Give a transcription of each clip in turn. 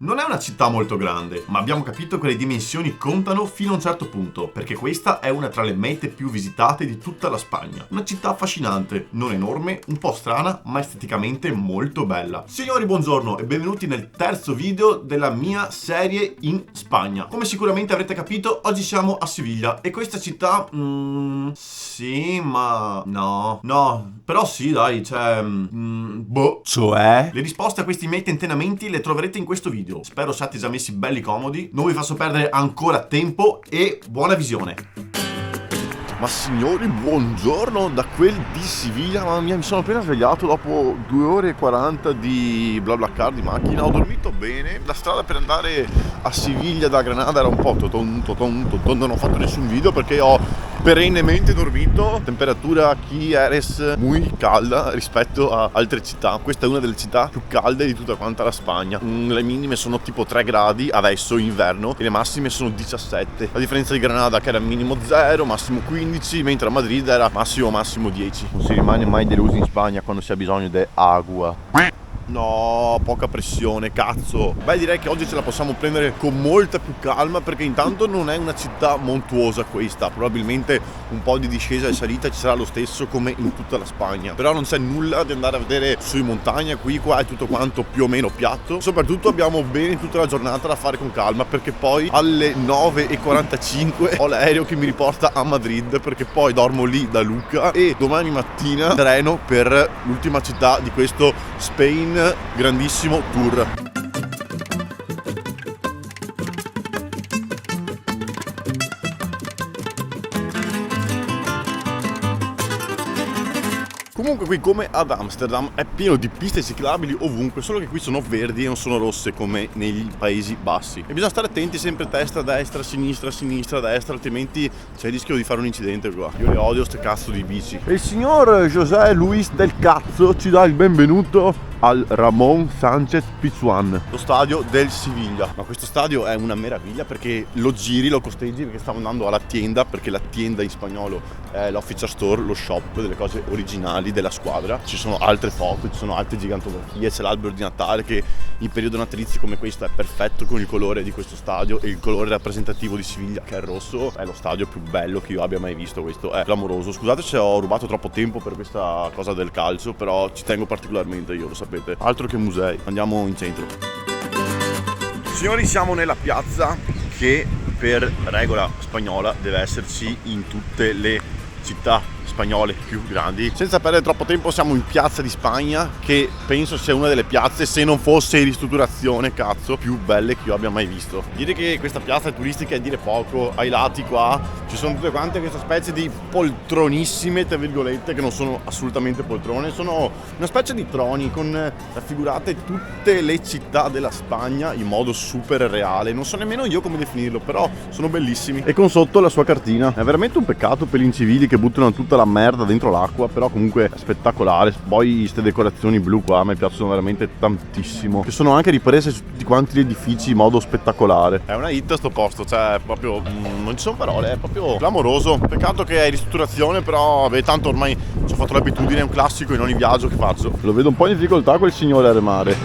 Non è una città molto grande, ma abbiamo capito che le dimensioni contano fino a un certo punto, perché questa è una tra le mete più visitate di tutta la Spagna. Una città affascinante, non enorme, un po' strana, ma esteticamente molto bella. Signori, buongiorno e benvenuti nel terzo video della mia serie in Spagna. Come sicuramente avrete capito, oggi siamo a Siviglia e questa città... sì, ma... No, però sì, dai, boh. Cioè? Le risposte a questi miei tentennamenti le troverete in questo video. Spero siate già messi belli comodi. Non vi faccio perdere ancora tempo e buona visione. Ma signori, buongiorno da quel di Siviglia. Mamma mia, mi sono appena svegliato dopo 2 ore e 40 di BlaBlaCar di macchina. Ho dormito bene. La strada per andare a Siviglia da Granada era un po' non ho fatto nessun video perché ho perennemente dormito. Temperatura aquí eres muy calda rispetto a altre città. Questa è una delle città più calde di tutta quanta la Spagna. Le minime sono tipo 3 gradi adesso, inverno, e le massime sono 17. A differenza di Granada che era minimo 0, massimo 15, mentre a Madrid era massimo 10. Non si rimane mai delusi in Spagna quando si ha bisogno di acqua. No, poca pressione, cazzo. Beh, direi che oggi ce la possiamo prendere con molta più calma perché intanto non è una città montuosa questa. Probabilmente un po' di discesa e salita ci sarà lo stesso come in tutta la Spagna. Però non c'è nulla di andare a vedere su in montagna, qua è tutto quanto più o meno piatto. Soprattutto abbiamo bene tutta la giornata da fare con calma perché poi alle 9:45 ho l'aereo che mi riporta a Madrid perché poi dormo lì da Luca e domani mattina treno per l'ultima città di questo Spain grandissimo tour. Comunque qui come ad Amsterdam è pieno di piste ciclabili ovunque, solo che qui sono verdi e non sono rosse come negli Paesi Bassi. E bisogna stare attenti sempre destra, destra, sinistra, destra, altrimenti c'è il rischio di fare un incidente qua. Io le odio ste cazzo di bici. E il signor José Luis del Cazzo ci dà il benvenuto al Ramón Sánchez Pizjuán, lo stadio del Siviglia. Ma questo stadio è una meraviglia perché lo giri, lo costeggi, perché stavo andando alla tienda, perché la tienda in spagnolo è l'official store, lo shop delle cose originali della squadra. Ci sono altre foto, ci sono altre gigantografie, c'è l'albero di Natale che in periodo natalizio come questo è perfetto con il colore di questo stadio e il colore rappresentativo di Siviglia che è il rosso. È lo stadio più bello che io abbia mai visto, questo è clamoroso. Scusate se ho rubato troppo tempo per questa cosa del calcio, però ci tengo particolarmente, io lo sapete. Altro che musei, andiamo in centro. Signori, siamo nella piazza che per regola spagnola deve esserci in tutte le città spagnole più grandi. Senza perdere troppo tempo siamo in Piazza di Spagna, che penso sia una delle piazze, se non fosse in ristrutturazione, cazzo, più belle che io abbia mai visto. Dire che questa piazza è turistica è dire poco. Ai lati qua ci sono tutte quante questa specie di poltronissime, tra virgolette, che non sono assolutamente poltrone, sono una specie di troni con raffigurate tutte le città della Spagna in modo super reale. Non so nemmeno io come definirlo, però sono bellissimi. E con sotto la sua cartina. È veramente un peccato per gli incivili che buttano tutta la merda dentro l'acqua, però comunque è spettacolare. Poi queste decorazioni blu qua mi piacciono veramente tantissimo, che sono anche riprese su tutti quanti gli edifici in modo spettacolare. È una hit sto posto, cioè proprio non ci sono parole, è proprio clamoroso. Peccato che è in ristrutturazione, però vabbè, tanto ormai ci ho fatto l'abitudine, è un classico in ogni viaggio che faccio. Lo vedo un po' in difficoltà quel signore a remare.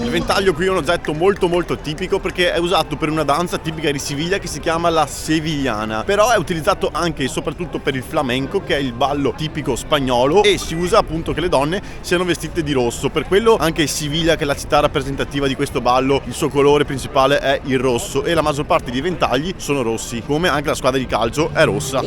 Il ventaglio qui è un oggetto molto tipico perché è usato per una danza tipica di Siviglia che si chiama la sevillana, però è utilizzato anche e soprattutto per il flamenco, che è il ballo tipico spagnolo, e si usa appunto che le donne siano vestite di rosso. Per quello anche Siviglia, che è la città rappresentativa di questo ballo, il suo colore principale è il rosso e la maggior parte dei ventagli sono rossi, come anche la squadra di calcio è rossa.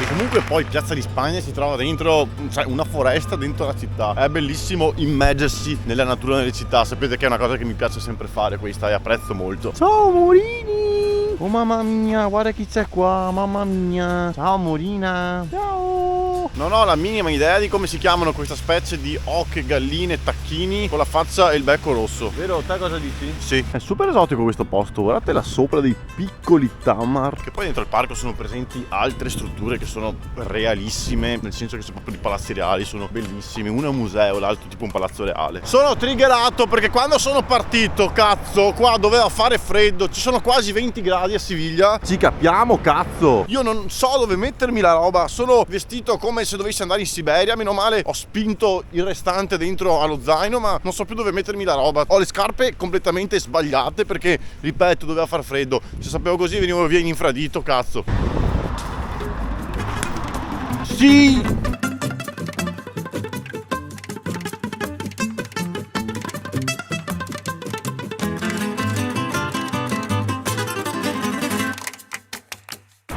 Comunque poi Piazza di Spagna si trova dentro, cioè una foresta dentro la città. È bellissimo immergersi nella natura delle città. Sapete che è una cosa che mi piace sempre fare questa e apprezzo molto. Ciao Morini! Oh mamma mia, guarda chi c'è qua, mamma mia. Ciao Morina. Ciao. Non ho la minima idea di come si chiamano questa specie di oche, galline, tacchine bocchini con la faccia e il becco rosso. Vero? Te cosa dici? Sì. È super esotico questo posto. Guardate là sopra dei piccoli tamar. Che poi dentro il parco sono presenti altre strutture che sono realissime, nel senso che sono proprio di palazzi reali, sono bellissimi. Uno è un museo, l'altro tipo un palazzo reale. Sono triggerato perché quando sono partito, cazzo, qua doveva fare freddo. Ci sono quasi 20 gradi a Siviglia. Ci capiamo, cazzo. Io non so dove mettermi la roba. Sono vestito come se dovessi andare in Siberia. Meno male ho spinto il restante dentro allo zaino, ma non so più dove mettermi la roba. Ho le scarpe completamente sbagliate perché, ripeto, doveva far freddo. Se sapevo così venivo via in infradito, cazzo. Sì!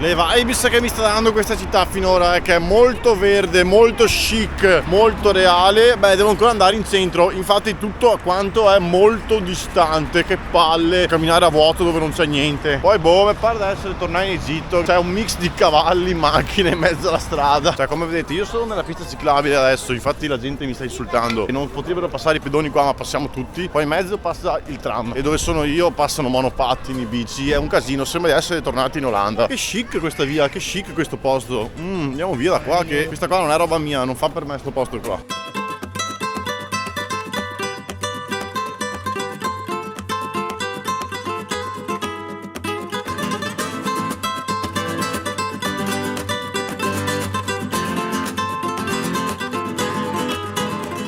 Le vibes che mi sta dando questa città finora è che è molto verde, molto chic, molto reale. Beh, devo ancora andare in centro, infatti tutto quanto è molto distante. Che palle camminare a vuoto dove non c'è niente. Poi boh, mi pare di essere tornato in Egitto. C'è un mix di cavalli, macchine in mezzo alla strada. Cioè, come vedete, io sono nella pista ciclabile adesso, infatti la gente mi sta insultando e non potrebbero passare i pedoni qua, ma passiamo tutti. Poi in mezzo passa il tram e dove sono io passano monopattini, bici, è un casino, sembra di essere tornati in Olanda. Che chic questa via, che chic questo posto. Andiamo via da qua, che questa qua non è roba mia, non fa per me sto posto qua.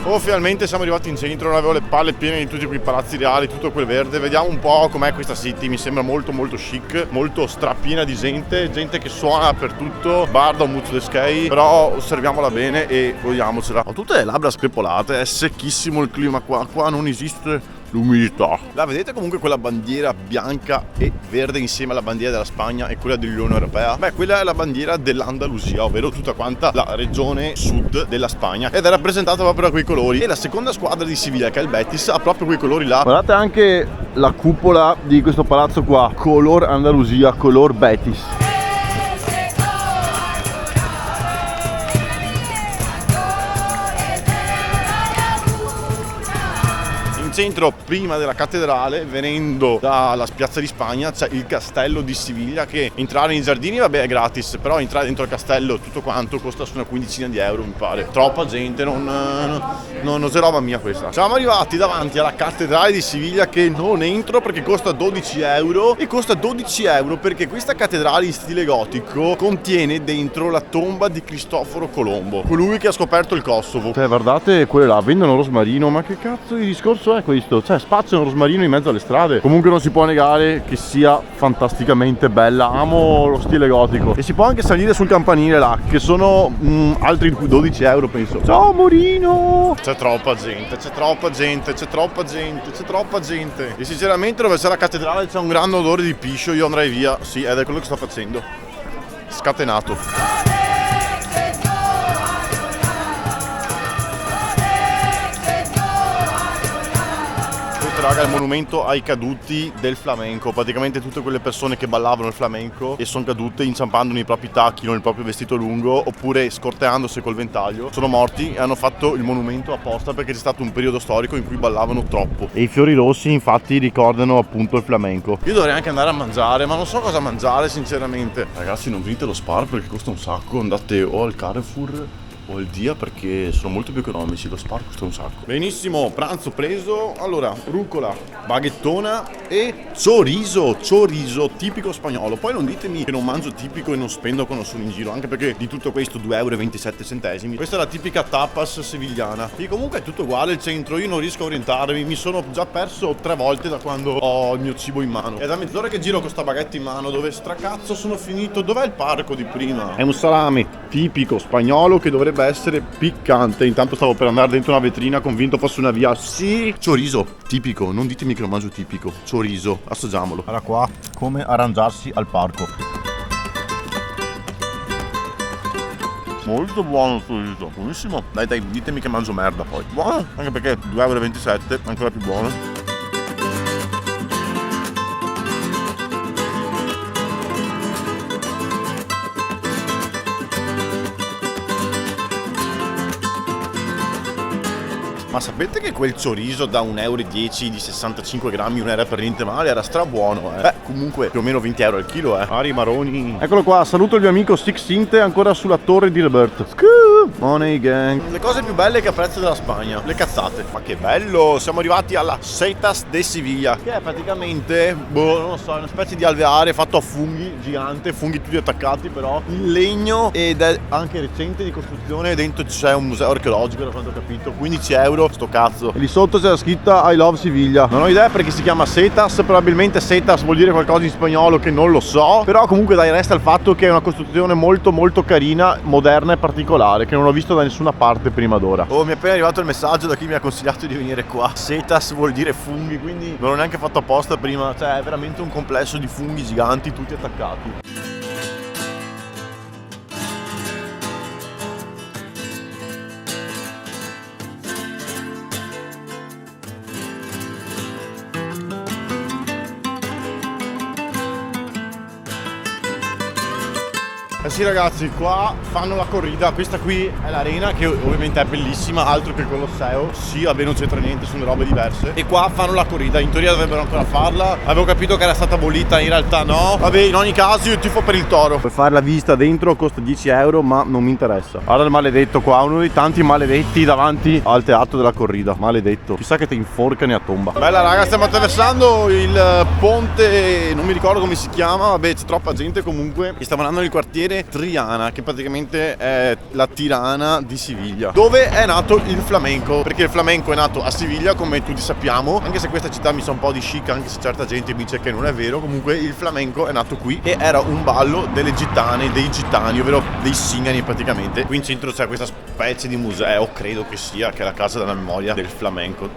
Oh, finalmente siamo arrivati in centro, non avevo le palle piene di tutti quei palazzi reali, tutto quel verde. Vediamo un po' com'è questa city, mi sembra molto molto chic, molto strapiena di gente che suona dappertutto, bar da un muzzo di skate, però osserviamola bene e godiamocela. Ho tutte le labbra screpolate, è secchissimo il clima qua non esiste l'umidità. La vedete comunque quella bandiera bianca e verde insieme alla bandiera della Spagna e quella dell'Unione Europea? Beh, quella è la bandiera dell'Andalusia, ovvero tutta quanta la regione sud della Spagna, ed è rappresentata proprio da quei colori. E la seconda squadra di Siviglia, che è il Betis, ha proprio quei colori là. Guardate anche la cupola di questo palazzo qua, color Andalusia, color Betis. Centro, prima della cattedrale, venendo dalla Piazza di Spagna, c'è il castello di Siviglia, che entrare nei giardini vabbè è gratis, però entrare dentro il castello tutto quanto costa su una quindicina di euro, mi pare. Troppa gente, non c'è roba mia questa. Siamo arrivati davanti alla cattedrale di Siviglia, che non entro perché costa 12 euro, e costa 12 euro perché questa cattedrale in stile gotico contiene dentro la tomba di Cristoforo Colombo, colui che ha scoperto il Kosovo. Cioè, guardate quelle là, vendono rosmarino, ma che cazzo di discorso è questo? Cioè, spaziano rosmarino in mezzo alle strade. Comunque non si può negare che sia fantasticamente bella, amo lo stile gotico. E si può anche salire sul campanile là, che sono altri 12 euro penso. Ciao Morino! C'è troppa gente, c'è troppa gente, c'è troppa gente, c'è troppa gente. E sinceramente dove c'è la cattedrale c'è un grande odore di piscio, io andrei via. Sì, ed è quello che sto facendo. Scatenato. Raga, il monumento ai caduti del flamenco, praticamente tutte quelle persone che ballavano il flamenco e sono cadute inciampando nei propri tacchi o nel proprio vestito lungo, oppure scorteandosi col ventaglio, sono morti e hanno fatto il monumento apposta perché c'è stato un periodo storico in cui ballavano troppo. E i fiori rossi infatti ricordano appunto il flamenco. Io dovrei anche andare a mangiare, ma non so cosa mangiare sinceramente. Ragazzi, non venite allo Spar perché costa un sacco, andate o al Carrefour o il Dia perché sono molto più economici, lo Spar costa un sacco. Benissimo, pranzo preso. Allora, rucola, baghettona e chorizo tipico spagnolo. Poi non ditemi che non mangio tipico e non spendo quando sono in giro, anche perché di tutto questo 2,27 euro. Questa è la tipica tapas sevigliana. E comunque è tutto uguale il centro, io non riesco a orientarmi, mi sono già perso 3 volte da quando ho il mio cibo in mano. È da mezz'ora che giro con sta baguette in mano, dove stracazzo sono finito? Dov'è il parco di prima? È un salame tipico spagnolo che dovrebbe essere piccante. Intanto stavo per andare dentro una vetrina convinto fosse una via. Sì, chorizo tipico, non ditemi che lo mangio tipico. Chorizo, assaggiamolo. Allora qua, come arrangiarsi al parco. Molto buono il chorizo, buonissimo. Dai, ditemi che mangio merda poi. Buono, anche perché 2,27 euro, ancora più buono. Ma sapete che quel chorizo da 1,10 euro di 65 grammi non era per niente male, era strabuono, Beh, comunque più o meno 20 euro al chilo, Ari Maroni. Eccolo qua, saluto il mio amico Six Sinte ancora sulla torre di Rebirth. Money gang. Le cose più belle che apprezzo della Spagna, le cazzate. Ma che bello, siamo arrivati alla Setas de Sevilla, che è praticamente, non lo so, una specie di alveare fatto a funghi, gigante, funghi tutti attaccati però, in legno, ed è anche recente di costruzione. Dentro c'è un museo archeologico, da quanto ho capito, 15 euro, sto cazzo. E lì sotto c'è la scritta I love Siviglia. Non ho idea perché si chiama Setas, probabilmente Setas vuol dire qualcosa in spagnolo che non lo so, però comunque dai, resta il fatto che è una costruzione molto molto carina, moderna e particolare, che non ho visto da nessuna parte prima d'ora. Oh, mi è appena arrivato il messaggio da chi mi ha consigliato di venire qua. Setas vuol dire funghi, quindi non l'ho neanche fatto apposta prima, cioè è veramente un complesso di funghi giganti tutti attaccati. Eh sì ragazzi, qua fanno la corrida, questa qui è l'arena che ovviamente è bellissima, altro che il Colosseo. Sì, vabbè, non c'entra niente, sono robe diverse. E qua fanno la corrida, in teoria dovrebbero ancora farla. Avevo capito che era stata abolita, in realtà no. Vabbè, in ogni caso io tifo per il Toro. Per fare la visita dentro costa 10 euro, ma non mi interessa. Guarda il maledetto qua, uno dei tanti maledetti davanti al teatro della corrida. Maledetto, chissà che ti inforcano a tomba. Bella raga, stiamo attraversando il ponte, non mi ricordo come si chiama, vabbè c'è troppa gente comunque. E stiamo andando nel quartiere Triana, che praticamente è la Tirana di Siviglia, dove è nato il flamenco, perché il flamenco è nato a Siviglia, come tutti sappiamo, anche se questa città mi sa un po' di chic, anche se certa gente dice che non è vero. Comunque il flamenco è nato qui e era un ballo delle gitane, dei gitani, ovvero dei singani praticamente. Qui in centro c'è questa specie di museo, credo che sia, che è la casa della memoria del flamenco.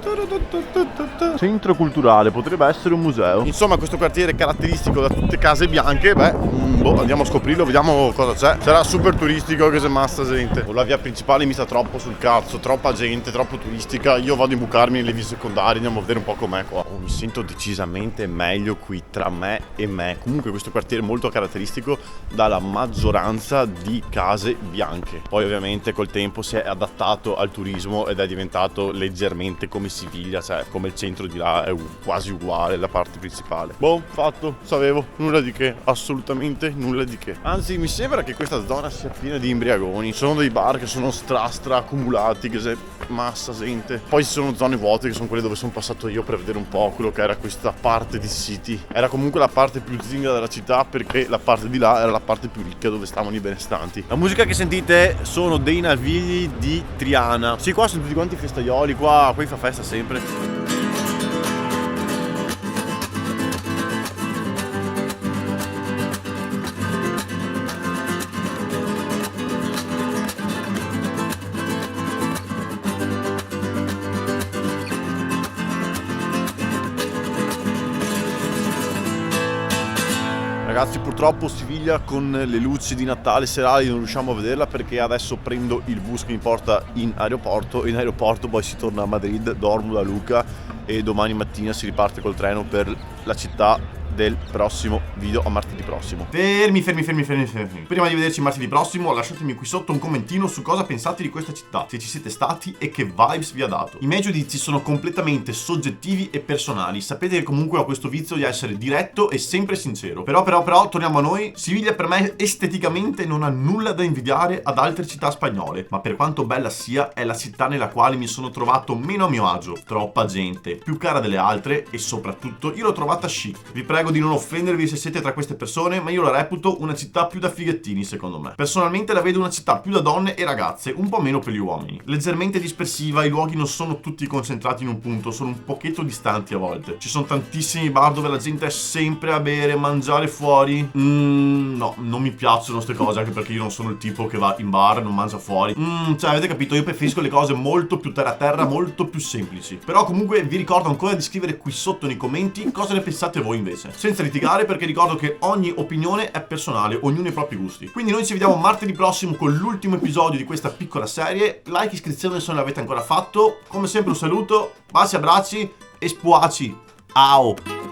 Centro culturale, potrebbe essere un museo. Insomma, questo quartiere è caratteristico da tutte case bianche. Andiamo a scoprirlo, vediamo cosa c'è. Sarà super turistico, che se massa gente. La via principale mi sta troppo sul cazzo, troppa gente, troppo turistica. Io vado a imbucarmi nelle vie secondarie, andiamo a vedere un po' com'è qua. Mi sento decisamente meglio qui tra me e me. Comunque questo quartiere è molto caratteristico dalla maggioranza di case bianche. Poi ovviamente col tempo si è adattato al turismo ed è diventato leggermente come Siviglia, cioè come il centro di là è quasi uguale, la parte principale. Fatto, sapevo, nulla di che, assolutamente nulla di che. Anzi, mi sembra che questa zona sia piena di imbriagoni. Sono dei bar che sono stra accumulati, che se massa gente. Poi ci sono zone vuote, che sono quelle dove sono passato io per vedere un po' quello che era questa parte di City. Era comunque la parte più zinga della città, perché la parte di là era la parte più ricca, dove stavano i benestanti. La musica che sentite sono dei navigli di Triana. Sì, qua sono tutti quanti festaioli, qua fa festa sempre. Ragazzi, purtroppo Siviglia con le luci di Natale serali non riusciamo a vederla, perché adesso prendo il bus che mi porta in aeroporto e in aeroporto poi si torna a Madrid, dormo da Luca e domani mattina si riparte col treno per la città del prossimo video, a martedì prossimo. Fermi. Prima di vederci martedì prossimo, lasciatemi qui sotto un commentino su cosa pensate di questa città, se ci siete stati e che vibes vi ha dato. I miei giudizi sono completamente soggettivi e personali. Sapete che comunque ho questo vizio di essere diretto e sempre sincero. Però torniamo a noi. Siviglia per me esteticamente non ha nulla da invidiare ad altre città spagnole, ma per quanto bella sia, è la città nella quale mi sono trovato meno a mio agio. Troppa gente, più cara delle altre, e soprattutto io l'ho trovata chic. Vi prego di non offendervi se siete tra queste persone, ma io la reputo una città più da fighettini, secondo me. Personalmente la vedo una città più da donne e ragazze, un po' meno per gli uomini. Leggermente dispersiva, i luoghi non sono tutti concentrati in un punto, sono un pochetto distanti a volte. Ci sono tantissimi bar dove la gente è sempre a bere, mangiare fuori. No, non mi piacciono queste cose, anche perché io non sono il tipo che va in bar e non mangia fuori. Cioè, avete capito, io preferisco le cose molto più terra, molto più semplici. Però comunque vi ricordo ancora di scrivere qui sotto nei commenti cosa ne pensate voi invece, senza litigare, perché ricordo che ogni opinione è personale, ognuno ha i propri gusti. Quindi noi ci vediamo martedì prossimo con l'ultimo episodio di questa piccola serie. Like, iscrizione se non l'avete ancora fatto. Come sempre un saluto, baci, abbracci e spuaci. Ciao!